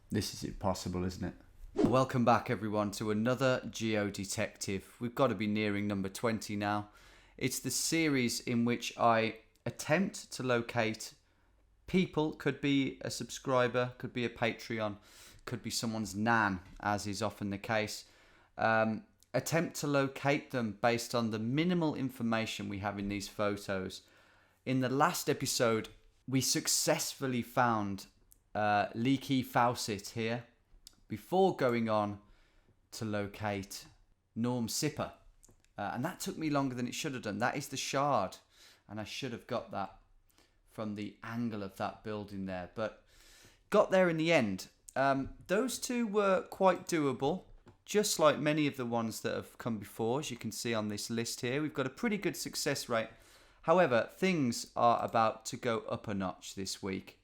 This is impossible, isn't it? Welcome back, everyone, to another Geo Detective. We've got to be nearing number 20 now. It's the series in which I attempt to locate people. Could be a subscriber, could be a Patreon, could be someone's nan, as is often the case. Attempt to locate them based on the minimal information we have in these photos. In the last episode, we successfully found leaky faucet here before going on to locate Norm Sipper. And that took me longer than it should have done. That is the shard. And I should have got that from the angle of that building there. But got there in the end. Those two were quite doable, just like many of the ones that have come before, as you can see on this list here. We've got a pretty good success rate. However, things are about to go up a notch this week.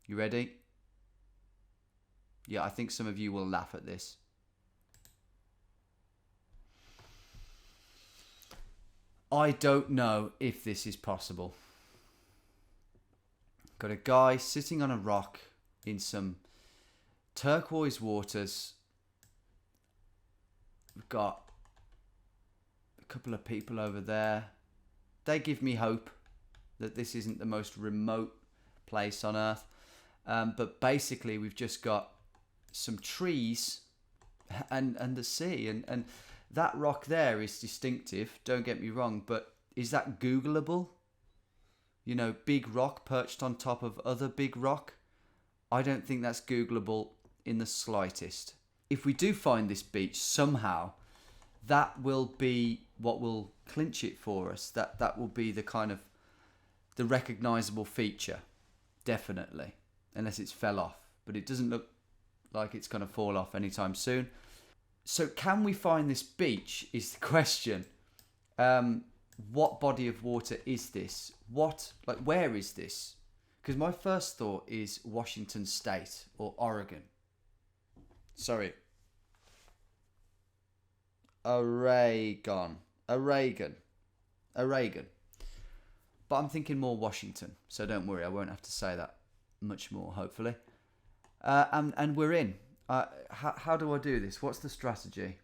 You ready? Yeah, I think some of you will laugh at this. I don't know if this is possible. Got a guy sitting on a rock in some turquoise waters. We've got a couple of people over there. They give me hope that this isn't the most remote place on Earth. But basically, we've just got some trees and the sea. And that rock there is distinctive, don't get me wrong. But is that Googleable? You know, big rock perched on top of other big rock? I don't think that's Googleable in the slightest. If we do find this beach somehow, that will be what will clinch it for us. That will be the kind of the recognizable feature, definitely, unless it's fell off. But it doesn't look like it's going to fall off anytime soon. So can we find this beach is the question. What body of water is this? Where is this? Because my first thought is Washington State or Oregon. Sorry. Oregon. But I'm thinking more Washington, so don't worry, I won't have to say that much more, hopefully. And we're in. How do I do this? What's the strategy?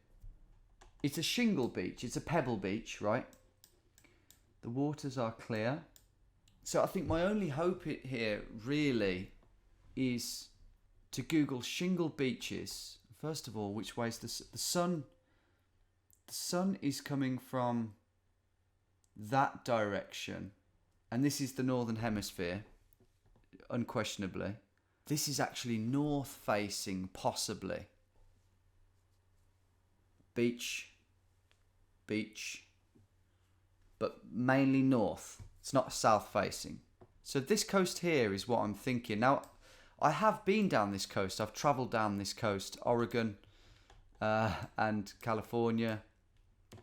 It's a shingle beach. It's a pebble beach, right? The waters are clear. So I think my only hope here really is to Google shingle beaches. First of all, which way is the sun? The sun is coming from that direction. And this is the northern hemisphere, unquestionably. This is actually north facing, possibly. Beach, but mainly north. It's not south facing. So this coast here is what I'm thinking. Now, I have been down this coast. I've travelled down this coast, Oregon and California.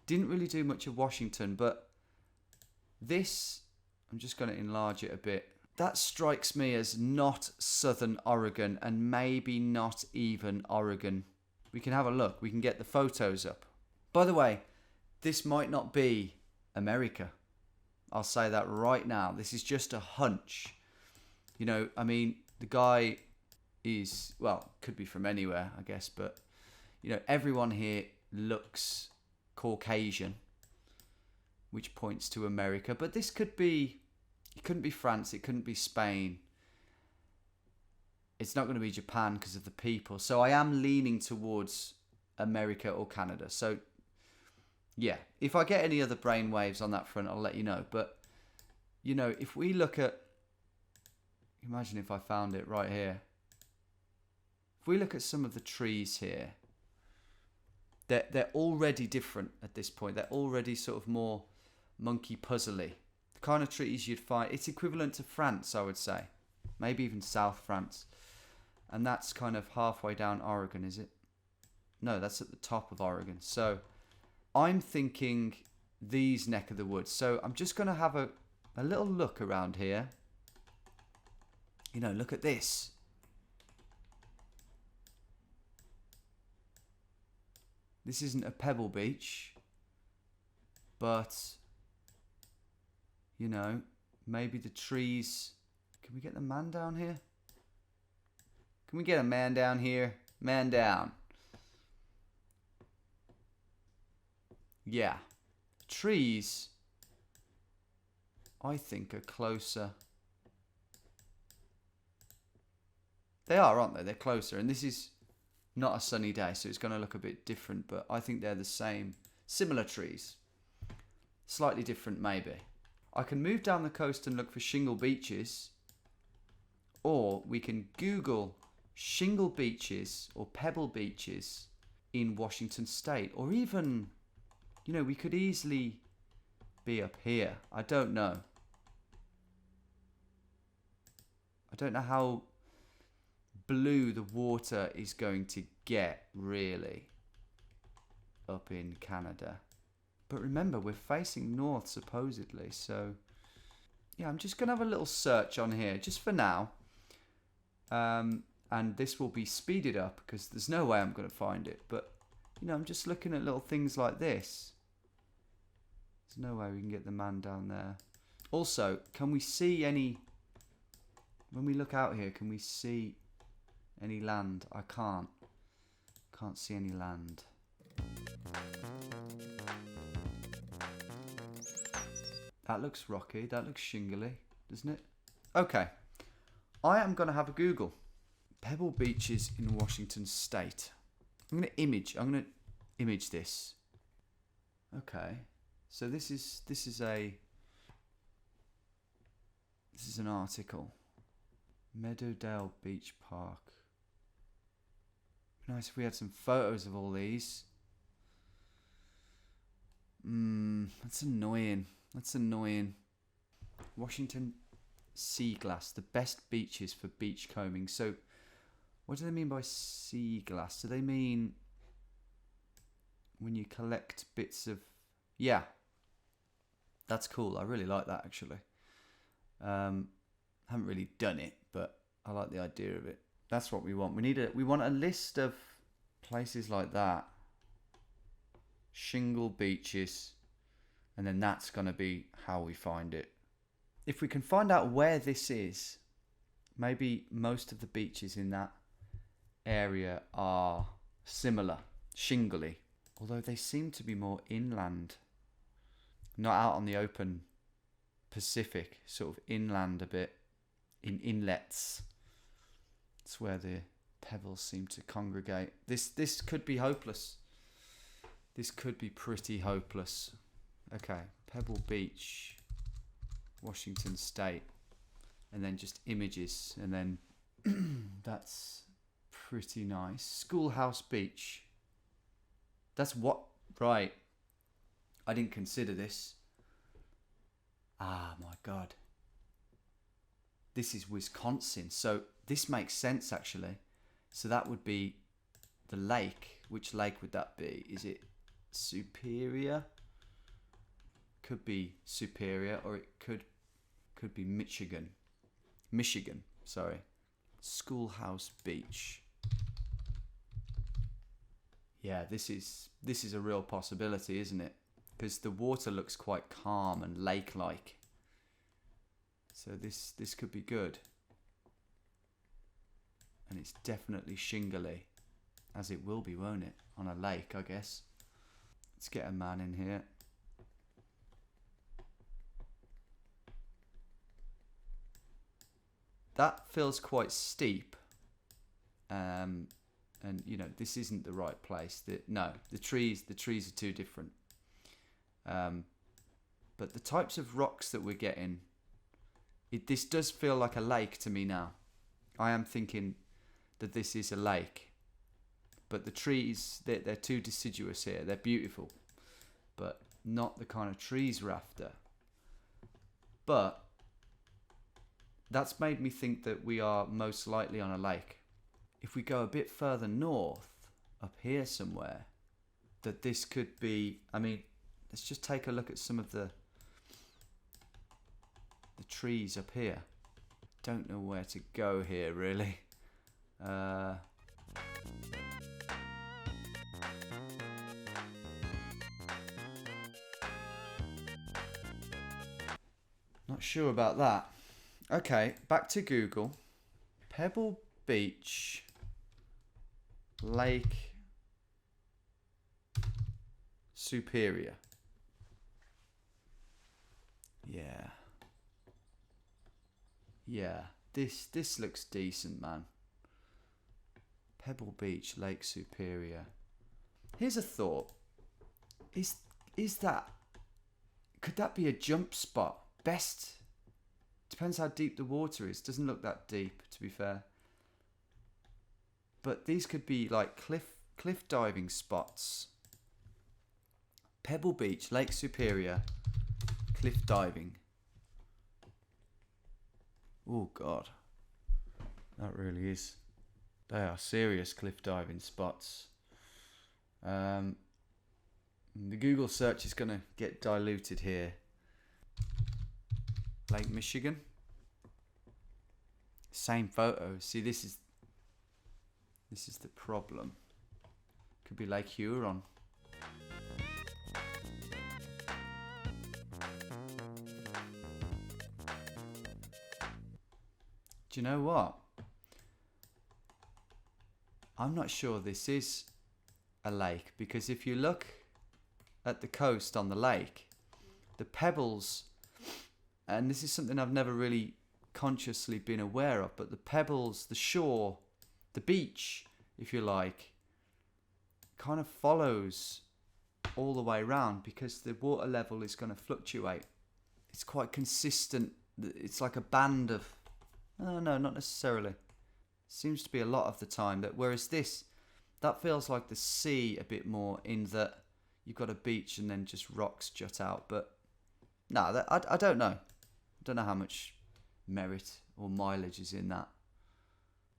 Didn't really do much of Washington, but this, I'm just going to enlarge it a bit. That strikes me as not southern Oregon and maybe not even Oregon. We can have a look. We can get the photos up. By the way, this might not be America. I'll say that right now. This is just a hunch. You know, I mean, the guy is, well, could be from anywhere, I guess, but, you know, everyone here looks Caucasian, which points to America. But this could be, it couldn't be France, it couldn't be Spain. It's not going to be Japan because of the people. So I am leaning towards America or Canada. So, yeah, if I get any other brainwaves on that front, I'll let you know. But, you know, if we look at, imagine if I found it right here. If we look at some of the trees here, they're already different at this point. They're already sort of more monkey puzzly. The kind of trees you'd find, it's equivalent to France, I would say. Maybe even South France. And that's kind of halfway down Oregon, is it? No, that's at the top of Oregon. So I'm thinking these neck of the woods. So I'm just going to have a little look around here. You know, look at this. This isn't a pebble beach, but, you know, maybe the trees Can we get the man down here? Can we get a man down here? Man down. Yeah. Trees, I think, are closer. They are, aren't they? They're closer. And this is not a sunny day, so it's going to look a bit different. But I think they're the same. Similar trees. Slightly different, maybe. I can move down the coast and look for shingle beaches. Or we can Google shingle beaches or pebble beaches in Washington State. Or even, you know, we could easily be up here. I don't know. I don't know how blue the water is going to get, really, up in Canada. But remember, we're facing north, supposedly. So, yeah, I'm just going to have a little search on here, just for now. And this will be speeded up, because there's no way I'm going to find it. But, you know, I'm just looking at little things like this. There's no way we can get the man down there. Also, can we see any... When we look out here, can we see any land? I can't. Can't see any land. That looks rocky. That looks shingly, doesn't it? Okay. I am going to have a Google. Pebble beaches in Washington State. I'm going to image this. Okay. So this is an article. Meadowdale Beach Park. Nice if we had some photos of all these. That's annoying. That's annoying. Washington sea glass, the best beaches for beach combing. So, what do they mean by sea glass? Do they mean when you collect bits of... Yeah. That's cool. I really like that, actually. Haven't really done it, but I like the idea of it. That's what we want. We want a list of places like that. Shingle beaches. And then that's going to be how we find it. If we can find out where this is, maybe most of the beaches in that area are similar, shingly. Although they seem to be more inland. Not out on the open Pacific, sort of inland a bit. In inlets. It's where the pebbles seem to congregate. This could be hopeless. This could be pretty hopeless. Okay, Pebble Beach, Washington State, and then just images, and then that's pretty nice. Schoolhouse Beach. That's what, right. I didn't consider this. Ah, my God. This is Wisconsin, so this makes sense, actually. So that would be the lake. Which lake would that be? Is it Superior? Could be Superior, or it could be Michigan. Michigan, sorry. Schoolhouse Beach. Yeah, this is a real possibility, isn't it? Because the water looks quite calm and lake-like. So this could be good. And it's definitely shingly. As it will be, won't it? On a lake, I guess. Let's get a man in here. That feels quite steep. And you know, this isn't the right place. No, the trees are too different. But the types of rocks that we're getting, this does feel like a lake to me now. I am thinking that this is a lake. But the trees, they're too deciduous here. They're beautiful, but not the kind of trees we're after. But that's made me think that we are most likely on a lake. If we go a bit further north, up here somewhere, that this could be... I mean, let's just take a look at some of the trees up here. Don't know where to go here, really. Not sure about that. Okay, back to Google. Pebble Beach, Lake Superior. Yeah. Yeah. This looks decent, man. Pebble Beach, Lake Superior. Here's a thought. Is that, could that be a jump spot? Best, depends how deep the water is. Doesn't look that deep, to be fair. But these could be like cliff diving spots. Pebble Beach, Lake Superior, cliff diving. Oh God, that really is. They are serious cliff diving spots. The Google search is going to get diluted here. Lake Michigan. Same photo. See, this is the problem. Could be Lake Huron. Do you know what? I'm not sure this is a lake, because if you look at the coast on the lake, the pebbles, and this is something I've never really consciously been aware of, but the pebbles, the shore, the beach, if you like, kind of follows all the way around because the water level is going to fluctuate. It's quite consistent. It's like a band of, oh no, not necessarily. Seems to be a lot of the time that, whereas this, that feels like the sea a bit more, in that you've got a beach and then just rocks jut out. But no, I don't know. I don't know how much merit or mileage is in that.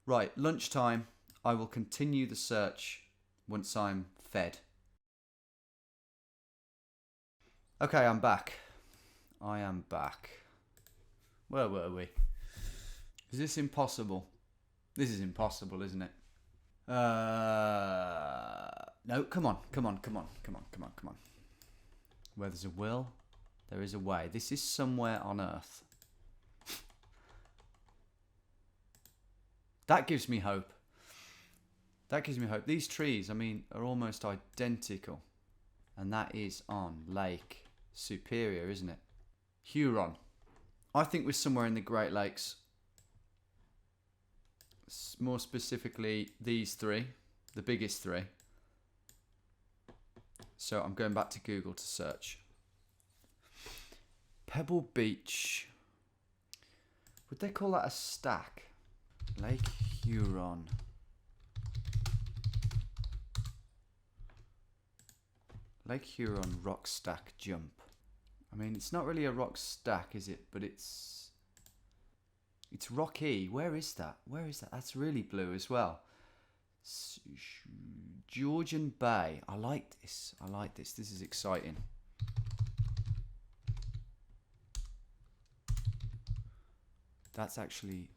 Right, lunchtime. I will continue the search once I'm fed. Okay, I'm back. I am back. Where were we? Is this impossible? This is impossible, isn't it? No, come on. Where there's a will, there is a way. This is somewhere on Earth. That gives me hope. These trees, I mean, are almost identical. And that is on Lake Superior, isn't it? Huron. I think we're somewhere in the Great Lakes. More specifically, these three, the biggest three. So I'm going back to Google to search. Pebble Beach. Would they call that a stack? Lake Huron. Lake Huron rock stack jump. I mean, it's not really a rock stack, is it? But it's rocky. Where is that? That's really blue as well. Georgian Bay. I like this. This is exciting. That's actually...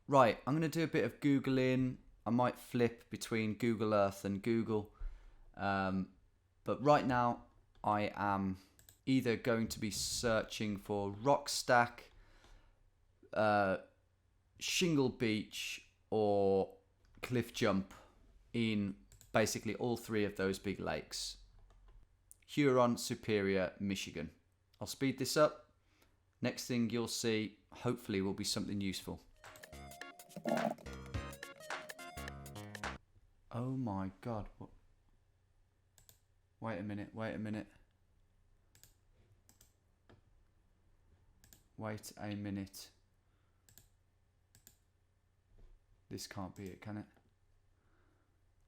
Right, I'm going to do a bit of Googling. I might flip between Google Earth and Google. But right now, I am either going to be searching for rock stack, shingle beach, or cliff jump in basically all three of those big lakes. Huron, Superior, Michigan. I'll speed this up. Next thing you'll see, hopefully, will be something useful. Oh my God. What? Wait a minute. Wait a minute. This can't be it, can it?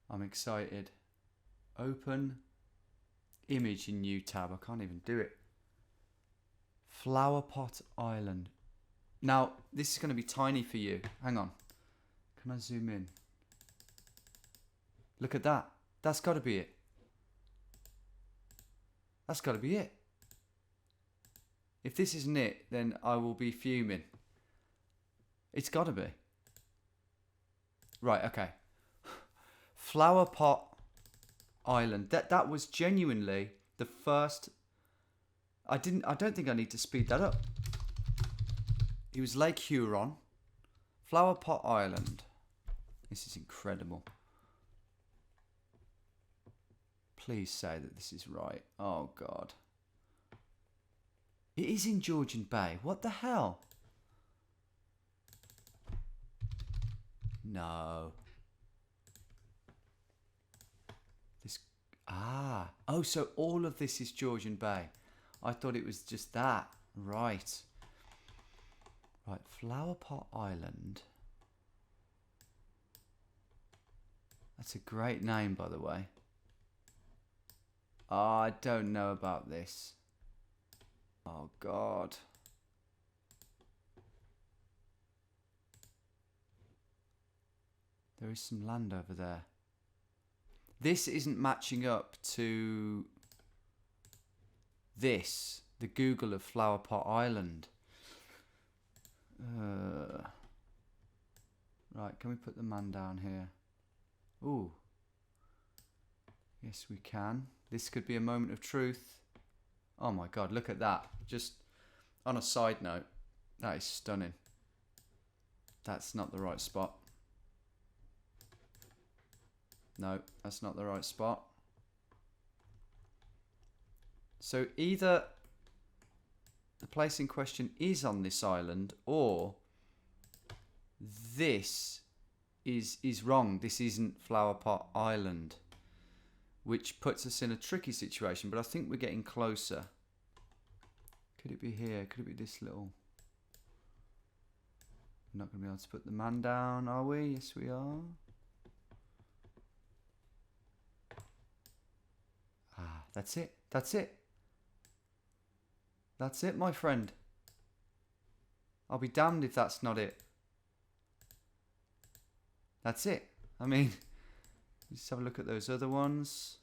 I'm excited. Open image in new tab. I can't even do it. Flower Pot Island. Now, this is going to be tiny for you. Hang on. Can I zoom in? Look at that. That's got to be it. That's got to be it. If this isn't it, then I will be fuming. It's got to be. Right, okay. Flower Pot Island. That was genuinely The first... I don't think I need to speed that up. It was Lake Huron, Flower Pot Island. This is incredible. Please say that this is right. Oh, God. It is in Georgian Bay. What the hell? No. This... Ah. Oh, so all of this is Georgian Bay. I thought it was just that. Right. Right, Flower Pot Island. That's a great name, by the way. Oh, I don't know about this. Oh, God. There is some land over there. This isn't matching up to this, the Google of Flower Pot Island. Right, can we put the man down here? Ooh. Yes, we can. This could be a moment of truth. Oh my God, look at that. Just on a side note, that is stunning. That's not the right spot. No, that's not the right spot. So either the place in question is on this island, or this is wrong. This isn't Flower Pot Island, which puts us in a tricky situation, but I think we're getting closer. Could it be here? Could it be this little... We're not going to be able to put the man down, are we? Yes, we are. Ah, that's it. That's it. That's it, my friend. I'll be damned if that's not it. That's it. I mean, let's have a look at those other ones.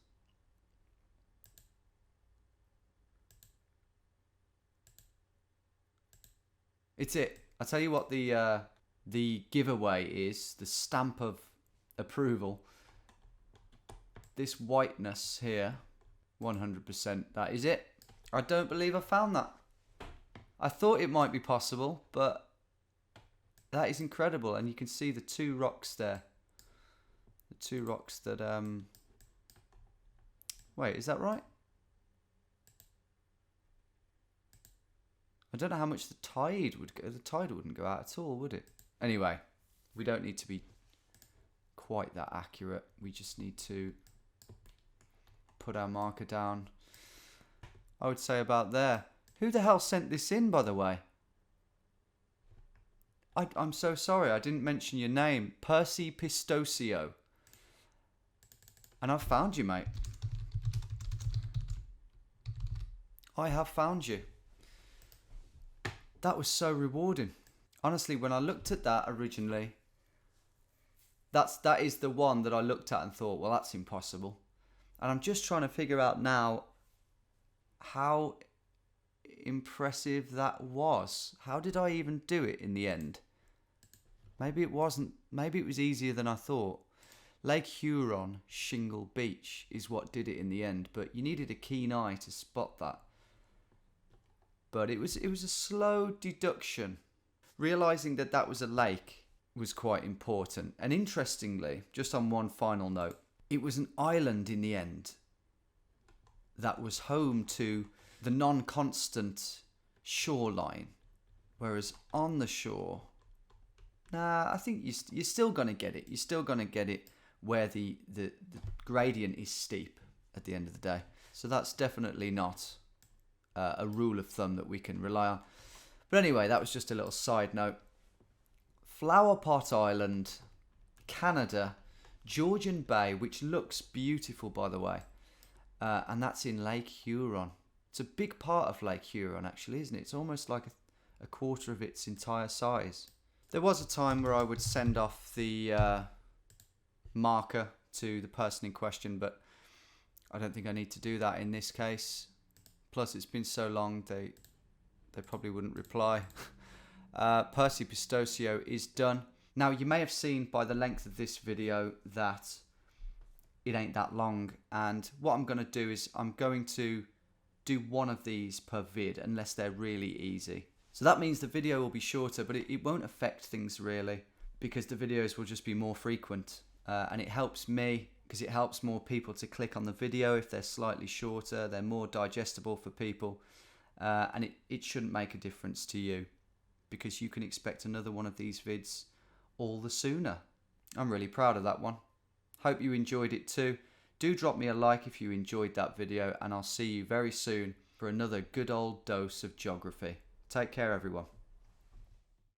It's it. I'll tell you what the giveaway is, the stamp of approval. This whiteness here, 100%, that is it. I don't believe I found that. I thought it might be possible, but that is incredible. And you can see the two rocks there. The two rocks that, wait, is that right? I don't know how much the tide would go. The tide wouldn't go out at all, would it? Anyway, we don't need to be quite that accurate. We just need to put our marker down. I would say about there. Who the hell sent this in, by the way? I'm so sorry, I didn't mention your name. Percy Pistosio. And I've found you, mate. I have found you. That was so rewarding. Honestly, when I looked at that originally, that is the one that I looked at and thought, well, that's impossible. And I'm just trying to figure out now how impressive that was. How did I even do it in the end? Maybe it wasn't. Maybe it was easier than I thought. Lake Huron Shingle Beach is what did it in the end, but you needed a keen eye to spot that. But it was a slow deduction. Realizing that that was a lake was quite important. And interestingly, just on one final note, it was an island in the end that was home to the non-constant shoreline. Whereas on the shore, I think you're still going to get it. You're still going to get it where the gradient is steep at the end of the day. So that's definitely not a rule of thumb that we can rely on. But anyway, that was just a little side note. Flower Pot Island, Canada, Georgian Bay, which looks beautiful, by the way. And that's in Lake Huron. It's a big part of Lake Huron, actually, isn't it? It's almost like a quarter of its entire size. There was a time where I would send off the marker to the person in question, but I don't think I need to do that in this case. Plus, it's been so long, they probably wouldn't reply. Percy Pistosio is done. Now, you may have seen by the length of this video that it ain't that long. And what I'm going to do is I'm going to do one of these per vid unless they're really easy. So that means the video will be shorter, but it won't affect things really, because the videos will just be more frequent. And it helps me because it helps more people to click on the video if they're slightly shorter, they're more digestible for people. And it shouldn't make a difference to you, because you can expect another one of these vids all the sooner. I'm really proud of that one. Hope you enjoyed it too. Do drop me a like if you enjoyed that video, and I'll see you very soon for another good old dose of geography. Take care, everyone.